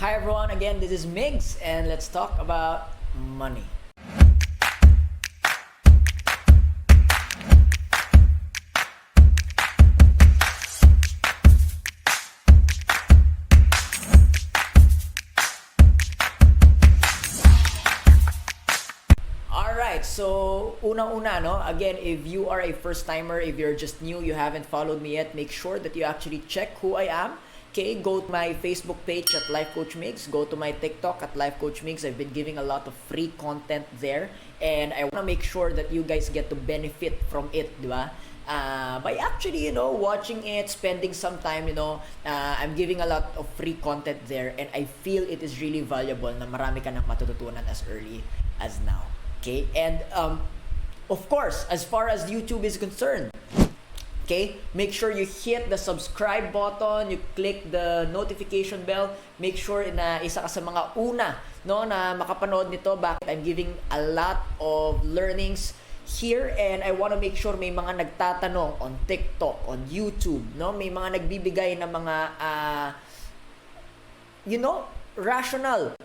Hi everyone, again this is Migs and let's talk about money. Alright, so unang-una, no? Again, if you are a first-timer, if you're just new, you haven't followed me yet, make sure that you actually check who I am. Okay, go to my Facebook page at Life Coach Migs. Go to my TikTok at Life Coach Migs. I've been giving a lot of free content there. And I want to make sure that you guys get to benefit from it, di ba? By actually, watching it, spending some time, I'm giving a lot of free content there. And I feel it is really valuable na marami ka nang matututunan as early as now. Okay, and of course, as far as YouTube is concerned, okay, make sure you hit the subscribe button, you click the notification bell, make sure na isa ka sa mga una, no, na makapanood nito. Bakit? I'm giving a lot of learnings here and I want to make sure may mga nagtatanong on TikTok, on YouTube, no, may mga nagbibigay ng mga rational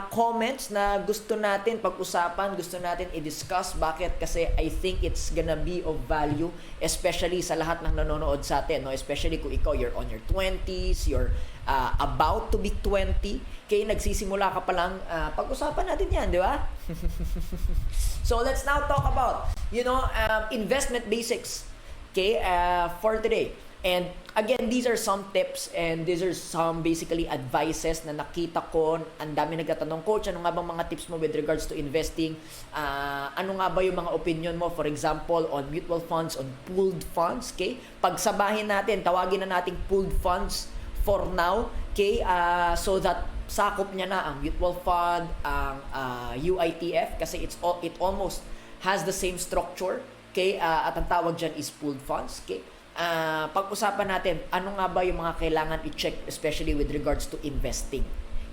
comments na gusto natin pag-usapan, gusto natin i-discuss. Bakit? Kasi I think it's gonna be of value, especially sa lahat ng nanonood sa atin, no? Especially kung ikaw, you're on your 20s, you're about to be 20, kaya nagsisimula ka pa lang, pag-usapan natin yan, di ba? So let's now talk about, investment basics, okay, for today. And again, these are some tips and these are some basically advices na nakita ko. Ang dami nagtatanong, Coach, ano nga bang mga tips mo with regards to investing? Ano nga ba yung mga opinion mo, for example, on mutual funds, on pooled funds? Okay? Pagsabahin natin, tawagin na nating pooled funds for now. Okay? So that sakop niya na ang mutual fund, ang UITF, kasi it almost has the same structure. Okay? At ang tawag dyan is pooled funds. Okay? Pag-usapan natin, ano nga ba yung mga kailangan i-check, especially with regards to investing.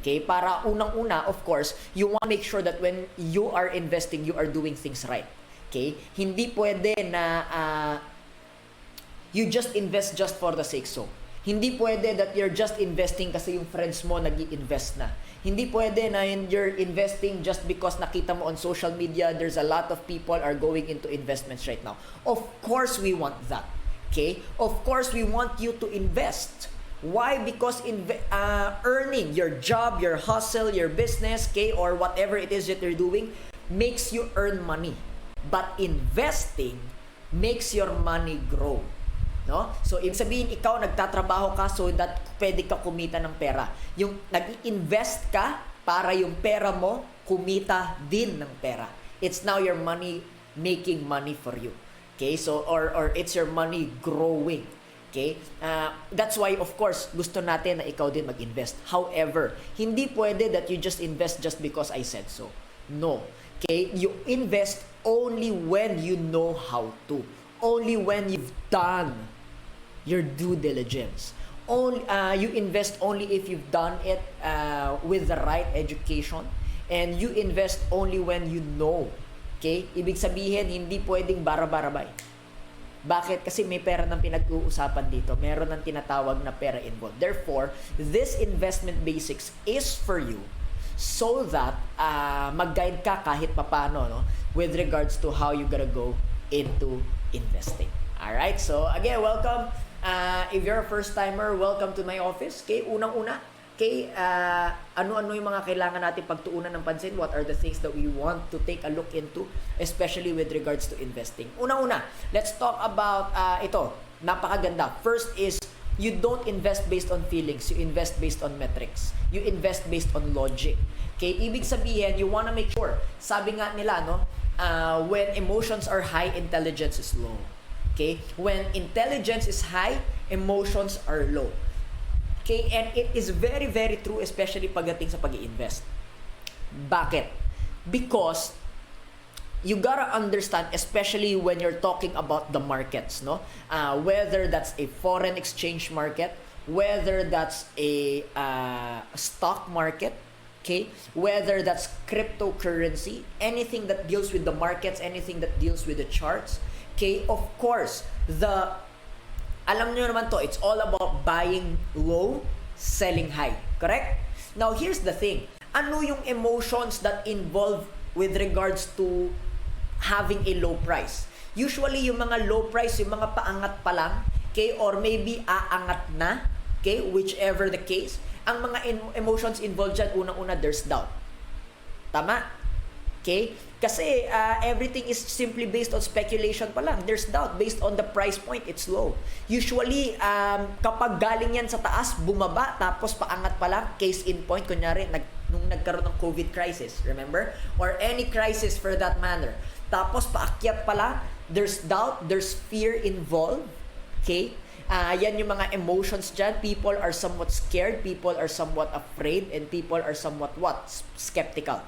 Okay? Para unang-una, of course, you want to make sure that when you are investing, you are doing things right. Okay? Hindi pwede na you just invest just for the sake so. Hindi pwede that you're just investing kasi yung friends mo nag-i-invest na. Hindi pwede na you're investing just because nakita mo on social media, there's a lot of people are going into investments right now. Of course, we want that. Okay? Of course, we want you to invest. Why? Because earning, your job, your hustle, your business, okay, or whatever it is that you're doing, makes you earn money. But investing makes your money grow. No? So, ibig sabihin, ikaw nagtatrabaho ka so that pwede ka kumita ng pera. Yung nag-invest ka para yung pera mo kumita din ng pera. It's now your money making money for you. Okay, so or it's your money growing. Okay, that's why of course gusto natin na ikaw din mag-invest. However, hindi pwede that you just invest just because I said so. No. Okay, you invest only when you know how to. Only when you've done your due diligence. Only you invest only if you've done it with the right education, and you invest only when you know. Okay? Ibig sabihin, hindi pwedeng bara-barabay. Bakit? Kasi may pera ng pinag-uusapan dito. Meron ng tinatawag na pera involved. Therefore, this investment basics is for you so that mag-guide ka kahit papano, no? With regards to how you gotta go into investing. Alright? So, again, welcome. If you're a first-timer, welcome to my office. Okay? Unang-una. Okay, ano-ano yung mga kailangan natin pagtuunan ng pansin? What are the things that we want to take a look into, especially with regards to investing? Unang-una, let's talk about ito. Napakaganda. First is, you don't invest based on feelings. You invest based on metrics. You invest based on logic. Okay, ibig sabihin, you wanna make sure. Sabi nga nila, no, when emotions are high, intelligence is low. Okay, when intelligence is high, emotions are low. Okay, and it is very, very true, especially pagdating sa pag-i-invest. Bakit? Because you gotta understand, especially when you're talking about the markets, no? Whether that's a foreign exchange market, whether that's a stock market, okay? Whether that's cryptocurrency, anything that deals with the markets, anything that deals with the charts, okay? Of course, alam nyo naman to, it's all about buying low, selling high. Correct? Now, here's the thing. Ano yung emotions that involve with regards to having a low price? Usually, yung mga low price, yung mga paangat pa lang, okay, or maybe aangat na, okay, whichever the case, ang mga emotions involved dyan, unang-una, there's doubt. Tama? Okay? Kasi everything is simply based on speculation pa lang. There's doubt based on the price point, it's low. Usually, kapag galing yan sa taas, bumaba, tapos paangat pa lang, case in point, kunyari, nung nagkaroon ng COVID crisis, remember? Or any crisis for that matter. Tapos paakyat pala, there's doubt, there's fear involved. Okay? Yan yung mga emotions dyan. People are somewhat scared, people are somewhat afraid, and people are somewhat what? Skeptical.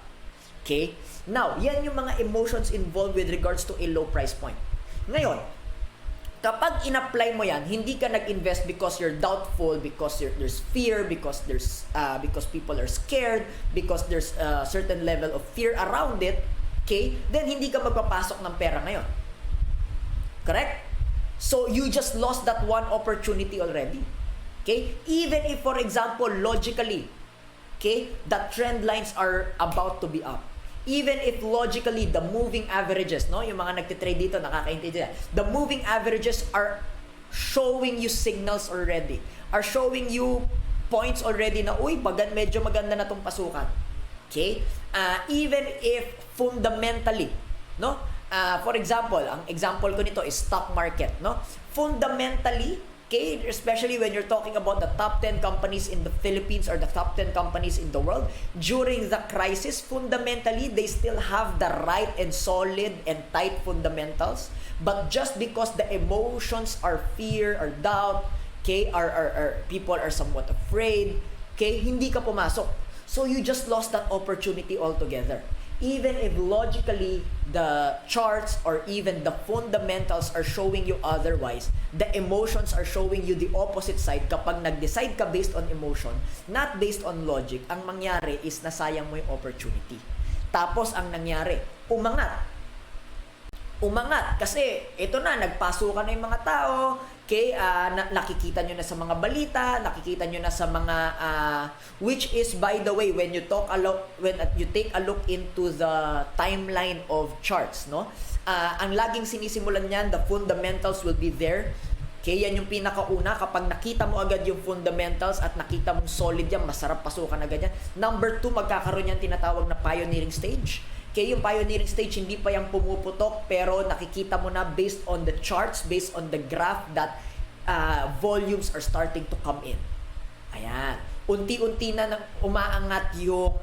Okay? Now, yan yung mga emotions involved with regards to a low price point. Ngayon, kapag in-apply mo yan, hindi ka nag-invest because you're doubtful, because there's fear, because people are scared, because there's a certain level of fear around it, okay? Then hindi ka magpapasok ng pera ngayon. Correct? So you just lost that one opportunity already. Okay? Even if, for example, logically, okay, the trend lines are about to be up. Even if logically the moving averages, no, yung mga nagtitrade dito, nakakaintindi na, the moving averages are showing you signals already, are showing you points already na, uy, medyo maganda na tong pasukan. Okay? Even if fundamentally, no, for example, ang example ko nito is stock market, no, fundamentally, okay, especially when you're talking about the top 10 companies in the Philippines or the top 10 companies in the world, during the crisis, fundamentally, they still have the right and solid and tight fundamentals. But just because the emotions are fear or doubt, okay, are people are somewhat afraid, okay, hindi ka pumasok. So you just lost that opportunity altogether. Even if logically the charts or even the fundamentals are showing you otherwise, the emotions are showing you the opposite side. Kapag nag-decide ka based on emotion, not based on logic, ang mangyari is nasayang mo yung opportunity. Tapos ang nangyari, umangat kasi ito na, nagpasukan na yung mga tao, okay, nakikita nyo na sa mga balita, nakikita nyo na sa mga which is, by the way, when you take a look into the timeline of charts, no, ang laging sinisimulan niyan, the fundamentals will be there. Okay, yan yung pinakauna. Kapag nakita mo agad yung fundamentals at nakita mong solid yan, masarap pasukan agad yan. Number 2, magkakaroon yan tinatawag na pioneering stage. Okay, yung pioneering stage, hindi pa yung pumuputok, pero nakikita mo na based on the charts, based on the graph, that volumes are starting to come in. Ayan. Unti-unti na umaangat yung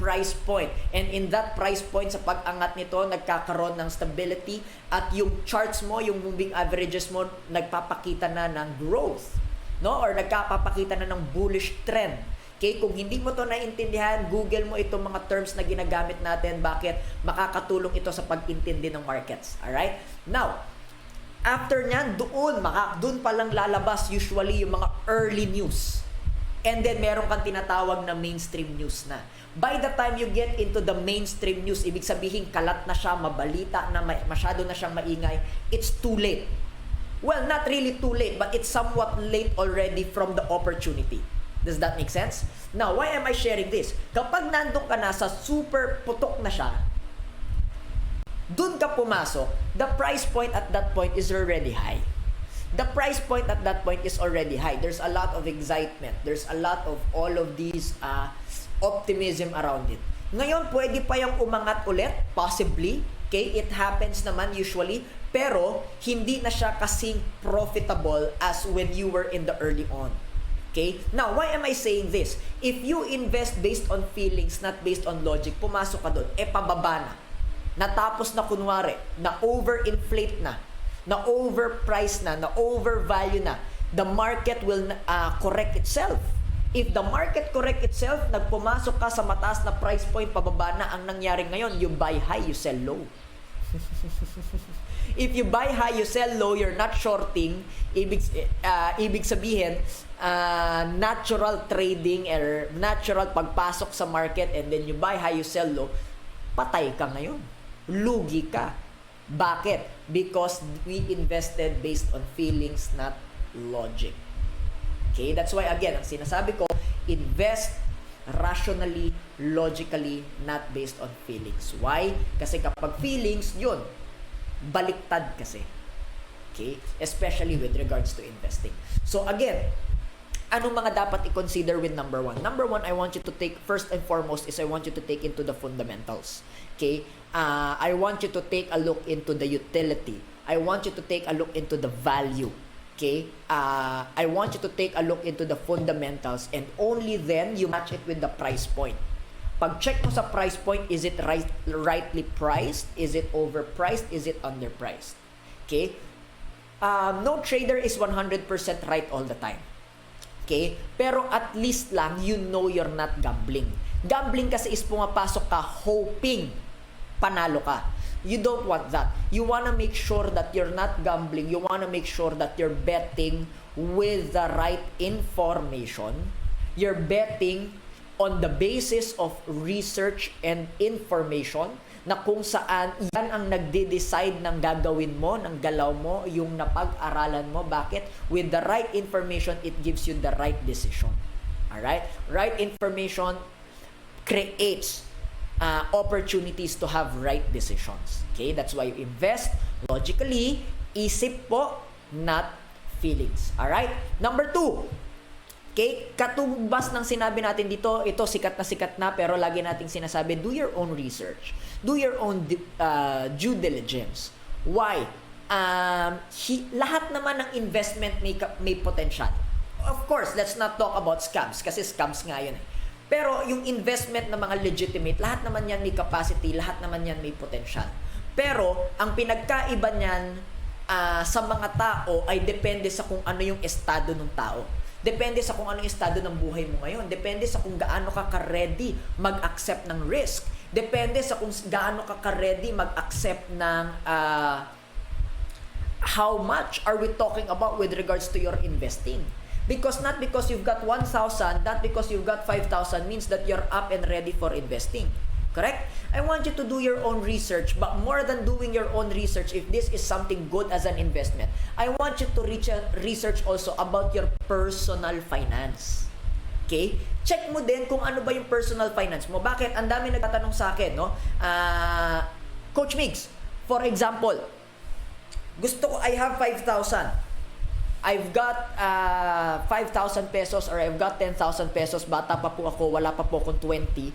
price point. And in that price point, sa pag-angat nito, nagkakaroon ng stability at yung charts mo, yung moving averages mo, nagpapakita na ng growth. No? Or nagpapakita na ng bullish trend. Okay, kung hindi mo to naintindihan, Google mo itong mga terms na ginagamit natin, bakit makakatulong ito sa pag-intindi ng markets. Alright? Now, after nyan, doon pa lang lalabas usually yung mga early news. And then, meron kang tinatawag na mainstream news na. By the time you get into the mainstream news, ibig sabihin, kalat na siya, mabalita na, masyado na siyang maingay, it's too late. Well, not really too late, but it's somewhat late already from the opportunity. Does that make sense? Now, why am I sharing this? Kapag nandun ka na sa super putok na siya, dun ka pumasok, the price point at that point is already high. The price point at that point is already high. There's a lot of excitement. There's a lot of all of these optimism around it. Ngayon, pwede pa yung umangat ulit, possibly. Okay, it happens naman usually, pero hindi na siya kasing profitable as when you were in the early on. Okay? Now, why am I saying this? If you invest based on feelings, not based on logic, pumasok ka doon, pababa na. Natapos na kunwari, na overinflate na overprice na overvalue na. The market will correct itself. If the market correct itself, nagpumasok ka sa mataas na price point, pababa na, ang nangyari ngayon, you buy high, you sell low. If you buy high, you sell low, you're not shorting, ibig sabihin, natural trading or natural pagpasok sa market, and then you buy high, you sell low, patay ka ngayon. Lugi ka. Bakit? Because we invested based on feelings, not logic. Okay? That's why, again, ang sinasabi ko, invest rationally, logically, not based on feelings. Why? Kasi kapag feelings, yun, baliktad kasi. Okay? Especially with regards to investing. So again, anong mga dapat i-consider with number one? Number one, I want you to take, first and foremost, is I want you to take into the fundamentals. Okay? I want you to take a look into the utility. I want you to take a look into the value. Okay? I want you to take a look into the fundamentals, and only then you match it with the price point. Pag check mo sa price point, is it rightly priced? Is it overpriced? Is it underpriced? Okay? No trader is 100% right all the time. Okay? Pero at least lang, you know you're not gambling. Gambling kasi is pumapasok ka hoping panalo ka. You don't want that. You want to make sure that you're not gambling. You want to make sure that you're betting with the right information. You're betting on the basis of research and information na kung saan yan ang nagde-decide ng gagawin mo, ng galaw mo, yung napag-aralan mo. Bakit? With the right information, it gives you the right decision. Alright? Right information creates opportunities to have right decisions. Okay? That's why you invest logically, isip po, not feelings. Alright? Number two, okay, katumbas ng sinabi natin dito, ito sikat na pero lagi nating sinasabi, do your own research. Do your own due diligence. Why? Lahat naman ng investment may potential. Of course, let's not talk about scams kasi scams nga yun. Pero yung investment na mga legitimate, lahat naman yan may capacity, lahat naman yan may potential. Pero ang pinagkaiba niyan sa mga tao ay depende sa kung ano yung estado ng tao. Depende sa kung ano yung estado ng buhay mo ngayon. Depende sa kung gaano ka ka-ready mag-accept ng risk. Depende sa kung gaano ka ka-ready mag-accept ng how much are we talking about with regards to your investing. Because not because you've got 1,000, not because you've got 5,000 means that you're up and ready for investing. Correct? I want you to do your own research, but more than doing your own research, if this is something good as an investment, I want you to research also about your personal finance. Okay? Check mo din kung ano ba yung personal finance mo. Bakit? Ang dami nagtatanong sa akin, no? Coach Migs, for example, I have 5,000. I've got 5,000 pesos or I've got 10,000 pesos. Bata pa po ako, wala pa po akong 20.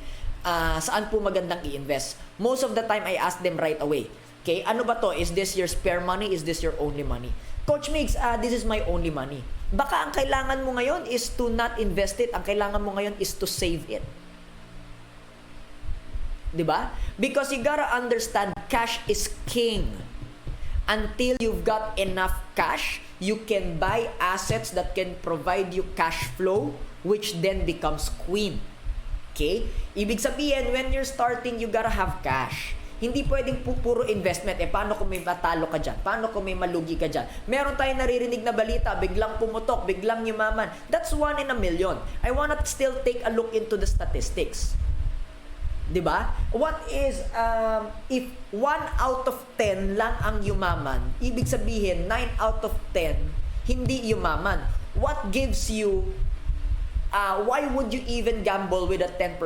Saan po magandang i-invest? Most of the time, I ask them right away. Okay, ano ba to? Is this your spare money? Is this your only money? Coach Migs, this is my only money. Baka ang kailangan mo ngayon is to not invest it. Ang kailangan mo ngayon is to save it. Diba? Because you gotta understand, cash is king. Until you've got enough cash, you can buy assets that can provide you cash flow, which then becomes queen. Okay? Ibig sabihin, when you're starting, you gotta have cash. Hindi pwedeng puro investment. Paano kung may matalo ka dyan? Paano kung may malugi ka dyan? Meron tayong naririnig na balita, biglang pumutok, biglang yumaman. That's 1 in a million. I wanna still take a look into the statistics. Diba? What is, if 1 out of 10 lang ang yumaman, ibig sabihin, 9 out of 10 hindi yumaman. What gives you, why would you even gamble with a 10%?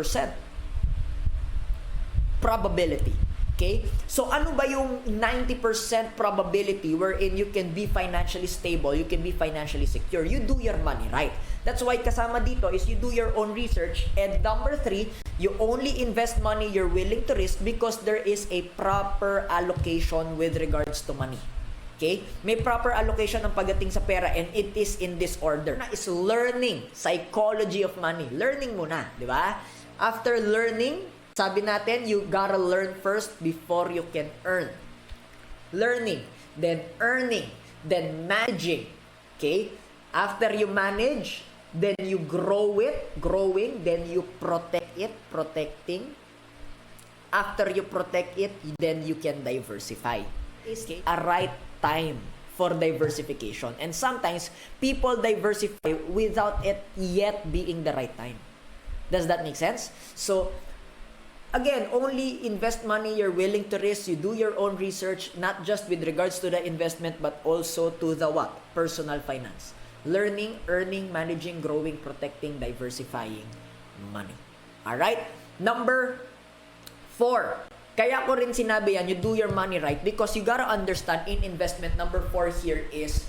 Probability. Okay? So, ano ba yung 90% probability wherein you can be financially stable, you can be financially secure? You do your money right. That's why kasama dito is you do your own research. And number 3, you only invest money you're willing to risk because there is a proper allocation with regards to money. Okay? May proper allocation ng pagdating sa pera and it is in this order. Is learning psychology of money. Learning muna, di ba? After learning, sabi natin, you gotta learn first before you can earn. Learning, then earning, then managing. Okay? After you manage, then you grow it, growing, then you protect it, protecting. After you protect it, then you can diversify. It's a right time for diversification. And sometimes, people diversify without it yet being the right time. Does that make sense? So, again, only invest money you're willing to risk. You do your own research, not just with regards to the investment, but also to the what? Personal finance. Learning, earning, managing, growing, protecting, diversifying money. Alright? Number 4. Kaya ko rin sinabi yan, you do your money right because you gotta understand in investment, number 4 here is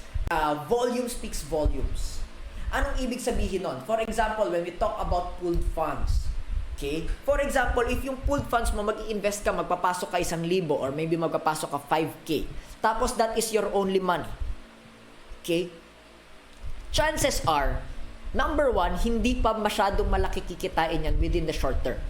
volume speaks volumes. Anong ibig sabihin nun? For example, when we talk about pooled funds, okay? For example, if yung pooled funds mo, mag-i-invest ka, magpapasok ka 1,000 or maybe magpapasok ka 5K, tapos that is your only money. Okay? Chances are, number 1, hindi pa masyadong malaki kikitain yan within the short term.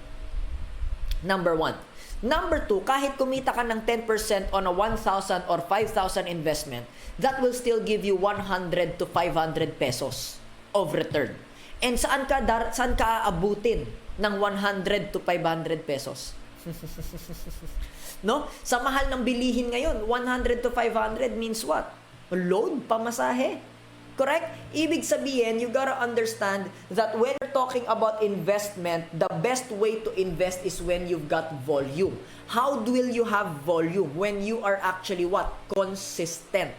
Number 1. Number 2, kahit kumita ka ng 10% on a 1,000 or 5,000 investment, that will still give you 100 to 500 pesos of return. And saan ka aabutin ng 100 to 500 pesos? No? Sa mahal ng bilihin ngayon, 100 to 500 means what? Load, pamasahe. Correct? Ibig sabihin, you gotta understand that when you're talking about investment, the best way to invest is when you've got volume. How will you have volume? When you are actually what? Consistent.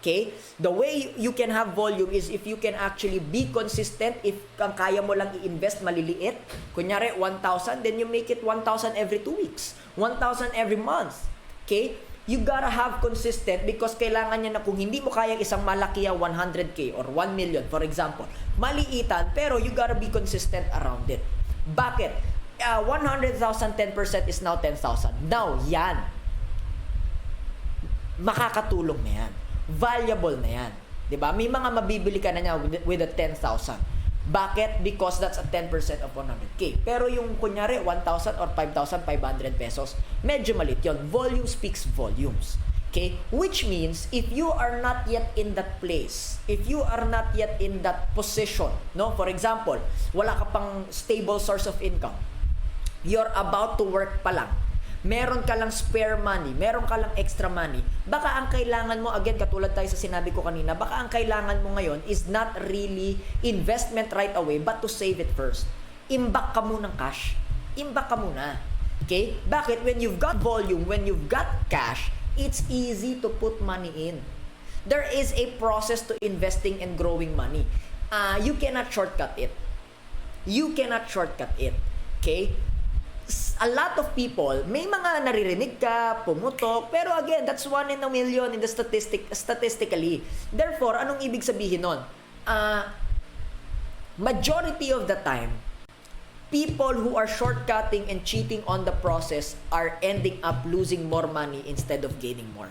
Okay? The way you can have volume is if you can actually be consistent. If ang kaya mo lang i-invest maliliit, kunyari 1,000, then you make it 1,000 every 2 weeks. 1,000 every month. Okay? You gotta have consistent because kailangan niya na kung hindi mo kaya isang malaki 100K or 1 million, for example, maliitan, pero you gotta be consistent around it. Bakit? 100,000, 10% is now 10,000. Now, yan. Makakatulong na yan. Valuable na yan. Diba? May mga mabibili ka na niya with a 10,000. Bakit? Because that's a 10% of 100K. Pero yung kunyari 1,000 or 5,500 pesos, medyo malit yun. Volume speaks volumes. Okay? Which means, if you are not yet in that place, if you are not yet in that position, no? For example, wala ka pang stable source of income. You're about to work pa lang. Meron ka lang spare money, meron ka lang extra money, baka ang kailangan mo, again, katulad tayo sa sinabi ko kanina, baka ang kailangan mo ngayon is not really investment right away, but to save it first. Imbak ka muna ng cash. Imbak ka muna. Okay? Bakit? When you've got volume, when you've got cash, it's easy to put money in. There is a process to investing and growing money. You cannot shortcut it. You cannot shortcut it. Okay? A lot of people, may mga naririnig ka, pumutok, pero again, that's 1 in a million in the statistically. Therefore, anong ibig sabihin nun? Majority of the time, people who are shortcutting and cheating on the process are ending up losing more money instead of gaining more.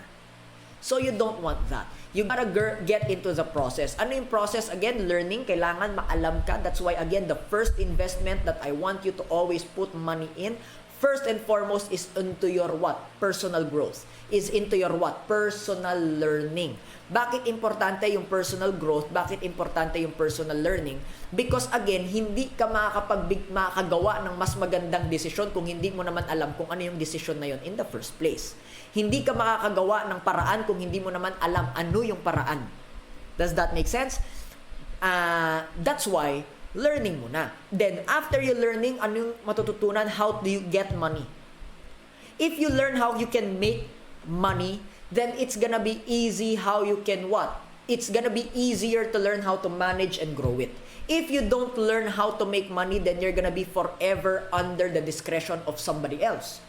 So you don't want that. You gotta get into the process. Ano yung process? Again, learning. Kailangan maalam ka. That's why, again, the first investment that I want you to always put money in, first and foremost, is into your what? Personal growth. Is into your what? Personal learning. Bakit importante yung personal growth? Bakit importante yung personal learning? Because again, hindi ka makakagawa ng mas magandang desisyon kung hindi mo naman alam kung ano yung desisyon na yun in the first place. Hindi ka makakagawa ng paraan kung hindi mo naman alam ano yung paraan. Does that make sense? That's why, learning muna. Then, after you learning, ano yung matututunan? How do you get money? If you learn how you can make money, then it's gonna be easy how you can what? It's gonna be easier to learn how to manage and grow it. If you don't learn how to make money, then you're gonna be forever under the discretion of somebody else.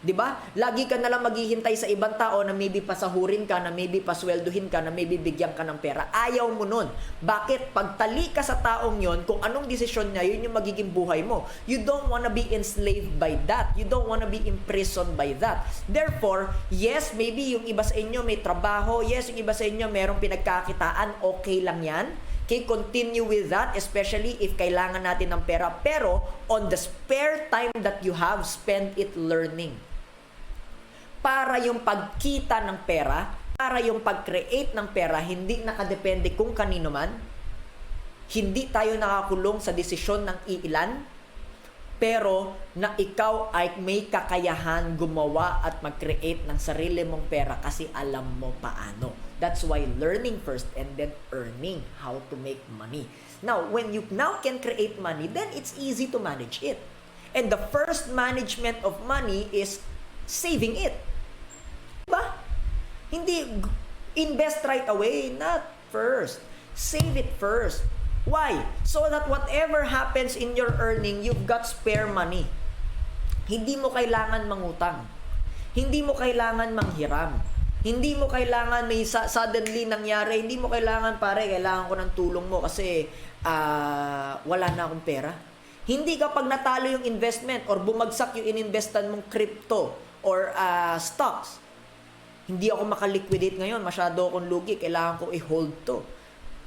Diba? Lagi ka nalang maghihintay sa ibang tao na maybe pasahurin ka, na maybe paswelduhin ka, na maybe bigyan ka ng pera. Ayaw mo nun. Bakit? Pagtali ka sa taong yon, kung anong desisyon niya, yun yung magiging buhay mo. You don't wanna be enslaved by that. You don't wanna be imprisoned by that. Therefore, yes, maybe yung iba sa inyo may trabaho. Yes, yung iba sa inyo merong pinagkakitaan. Okay lang yan. Okay, continue with that, especially if kailangan natin ng pera. Pero, on the spare time that you have, spend it learning. Para yung pagkita ng pera, para yung pag-create ng pera, hindi nakadepende kung kanino man. Hindi tayo nakakulong sa desisyon ng iilan, pero na ikaw ay may kakayahan gumawa at mag-create ng sarili mong pera kasi alam mo paano. That's why learning first and then earning how to make money. Now, when you now can create money, then it's easy to manage it. And the first management of money is saving it. Diba? Hindi invest right away, not first. Save it first. Why? So that whatever happens in your earning, you've got spare money. Hindi mo kailangan mangutang. Hindi mo kailangan manghiram. Hindi mo kailangan may suddenly nangyari. Hindi mo kailangan, pare, kailangan ko ng tulong mo kasi wala na akong pera. Hindi kapag natalo yung investment or bumagsak yung ininvestan mong crypto or stocks, hindi ako makaliquidate ngayon, masyado akong lugi, kailangan ko i-hold to.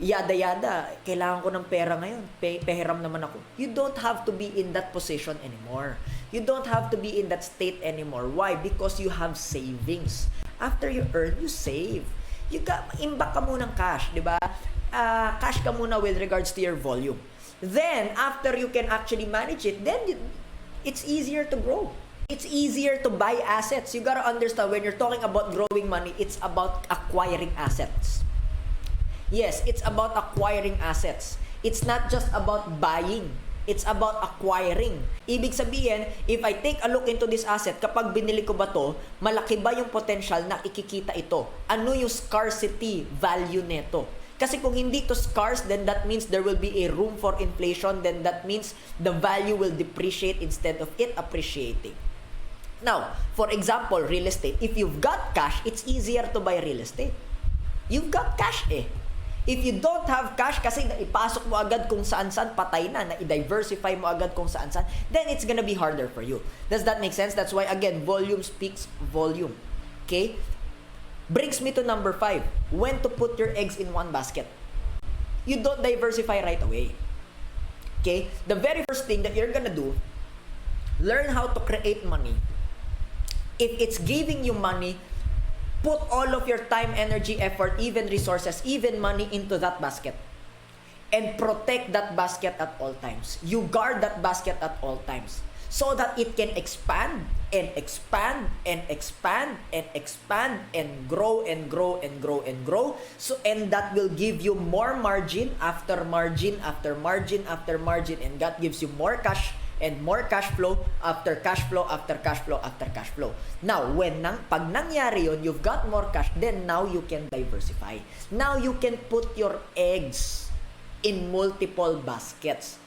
Yada, kailangan ko ng pera ngayon, pehiram naman ako. You don't have to be in that position anymore. You don't have to be in that state anymore. Why? Because you have savings. After you earn, you save. Imbak ka muna ng cash, di ba? Cash ka muna with regards to your volume. Then, after you can actually manage it, then it's easier to grow. It's easier to buy assets. You gotta understand, when you're talking about growing money, it's about acquiring assets. Yes, it's about acquiring assets. It's not just about buying. It's about acquiring. Ibig sabihin, if I take a look into this asset, kapag binili ko ba to, malaki ba yung potential na ikikita ito? Ano yung scarcity value neto? Kasi kung hindi to scarce, then that means there will be a room for inflation. Then that means the value will depreciate instead of it appreciating. Now, for example, real estate. If you've got cash, it's easier to buy real estate. You've got cash eh. If you don't have cash kasi ipasok mo agad kung saan-saan, patay na i-diversify mo agad kung saan-saan, then it's gonna be harder for you. Does that make sense? That's why, again, volume speaks volume. Okay? Brings me to number 5. When to put your eggs in one basket. You don't diversify right away. Okay? The very first thing that you're gonna do, learn how to create money. If it's giving you money, put all of your time, energy, effort, even resources, even money into that basket. And protect that basket at all times. You guard that basket at all times. So that it can expand and expand and expand and expand and grow and grow and grow and grow. So, and that will give you more margin after margin after margin after margin. And that gives you more cash and more cash flow after cash flow after cash flow after cash flow. Now, pag nangyari yun, you've got more cash, then now you can diversify. Now you can put your eggs in multiple baskets.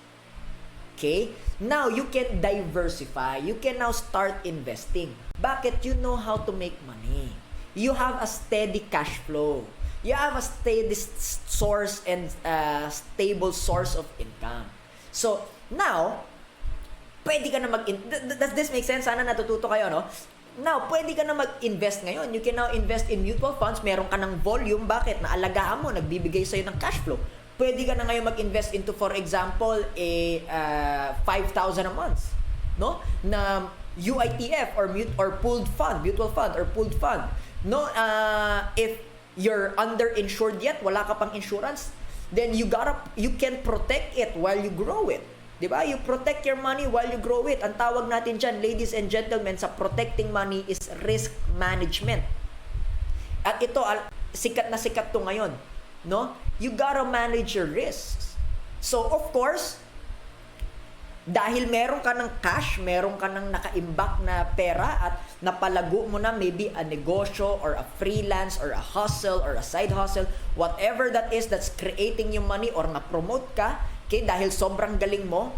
Okay? Now you can diversify. You can now start investing. Bakit? You know how to make money. You have a steady cash flow. You have a steady source and stable source of income. So, now, pwede ka na does this make sense? Sana natututo kayo, no? Now, pwede ka na mag-invest ngayon. You can now invest in mutual funds. Meron ka ng volume. Bakit? Naalagaan mo, nagbibigay sa'yo ng cash flow. Pwede ka na ngayon mag-invest into, for example, 5,000 a month, no? Na UITF or pooled fund, mutual fund or pooled fund. No, if you're underinsured yet, wala ka pang insurance, then you can protect it while you grow it. Diba? You protect your money while you grow it. Ang tawag natin dyan, ladies and gentlemen, sa protecting money is risk management. At ito, sikat na sikat to ngayon. No? You gotta manage your risks. So, of course, dahil meron ka ng cash, meron ka ng nakaimbak na pera at napalago mo na maybe a negosyo or a freelance or a hustle or a side hustle, whatever that is that's creating you money or na-promote ka, okay, dahil sobrang galing mo,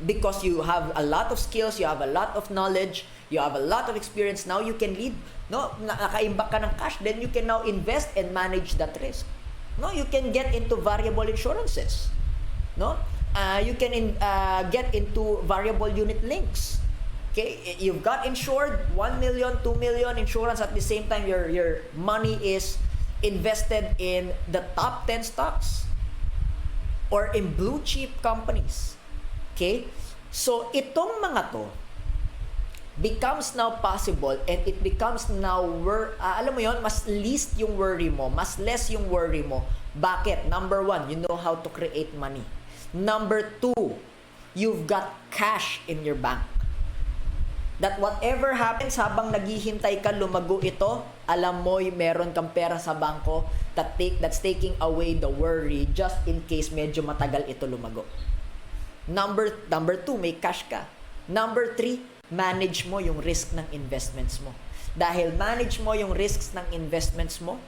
because you have a lot of skills, you have a lot of knowledge, you have a lot of experience, now you can lead, no? Nakaimbak ka ng cash, then you can now invest and manage that risk. No, you can get into variable insurances. No? You can get into variable unit links. Okay, you've got insured 1 million, 2 million insurance, at the same time your money is invested in the top 10 stocks or in blue chip companies. Okay? So, itong mga to becomes now possible and it becomes now, alam mo yon, mas least yung worry mo, mas less yung worry mo. Bakit? Number 1, you know how to create money. Number 2, you've got cash in your bank. That whatever happens habang naghihintay ka lumago ito, alam mo meron kang pera sa bangko that's taking away the worry just in case medyo matagal ito lumago. Number 2, may cash ka. Number 3, manage mo yung risk ng investments mo. Dahil manage mo yung risks ng investments mo,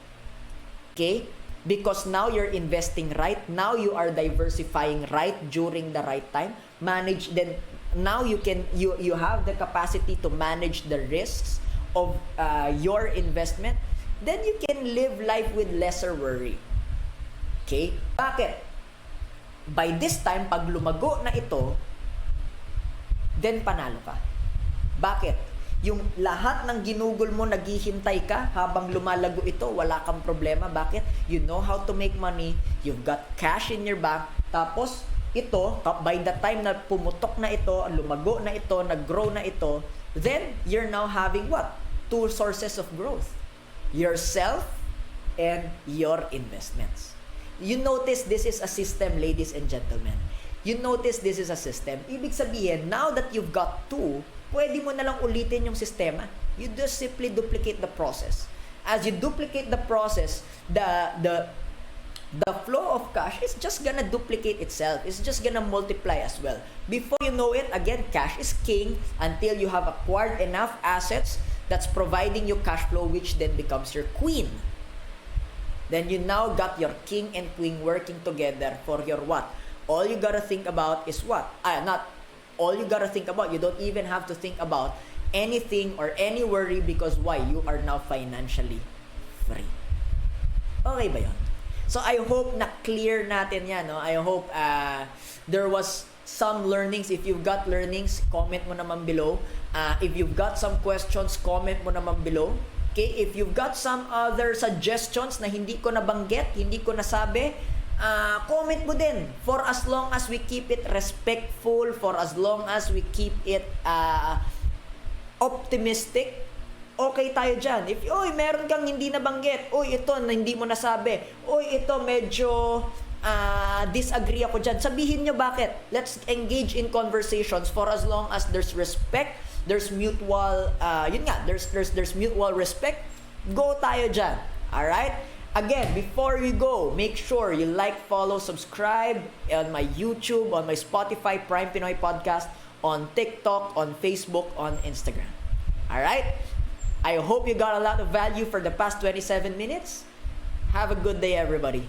okay, Because now you're investing right, now you are diversifying right during the right time. Now you have the capacity to manage the risks of your investment. Then you can live life with lesser worry. Okay? Bakit? By this time, pag lumago na ito, then panalo ka. Bakit? Yung lahat ng ginugol mo, naghihintay ka habang lumalago ito, wala kang problema. Bakit? You know how to make money, you've got cash in your bank, tapos ito, by the time na pumutok na ito, lumago na ito, nag-grow na ito, then you're now having what? Two sources of growth. Yourself and your investments. You notice this is a system, ladies and gentlemen. You notice this is a system. Ibig sabihin, now that you've got two, pwede mo na lang ulitin yung sistema. You just simply duplicate the process. As you duplicate the process, the flow of cash is just gonna duplicate itself. It's just gonna multiply as well. Before you know it, again, cash is king until you have acquired enough assets that's providing you cash flow, which then becomes your queen. Then you now got your king and queen working together for your what? All you gotta think about is what? Not all you gotta think about. You don't even have to think about anything or any worry, because why? You are now financially free. Okay ba yun? So I hope na clear natin yan. No? I hope there was some learnings. If you've got learnings, comment mo naman below. If you've got some questions, comment mo naman below. Okay? If you've got some other suggestions na hindi ko nabanggit, hindi ko nasabi, comment mo din, for as long as we keep it respectful, for as long as we keep it optimistic, okay tayo dyan. If, meron kang hindi nabanggit, ito na hindi mo nasabi, ito medyo disagree ako dyan, sabihin nyo bakit. Let's engage in conversations for as long as there's respect, there's mutual, there's mutual respect, go tayo dyan. Alright? Again, before you go, make sure you like, follow, subscribe on my YouTube, on my Spotify, Prime Pinoy Podcast, on TikTok, on Facebook, on Instagram. Alright? I hope you got a lot of value for the past 27 minutes. Have a good day, everybody.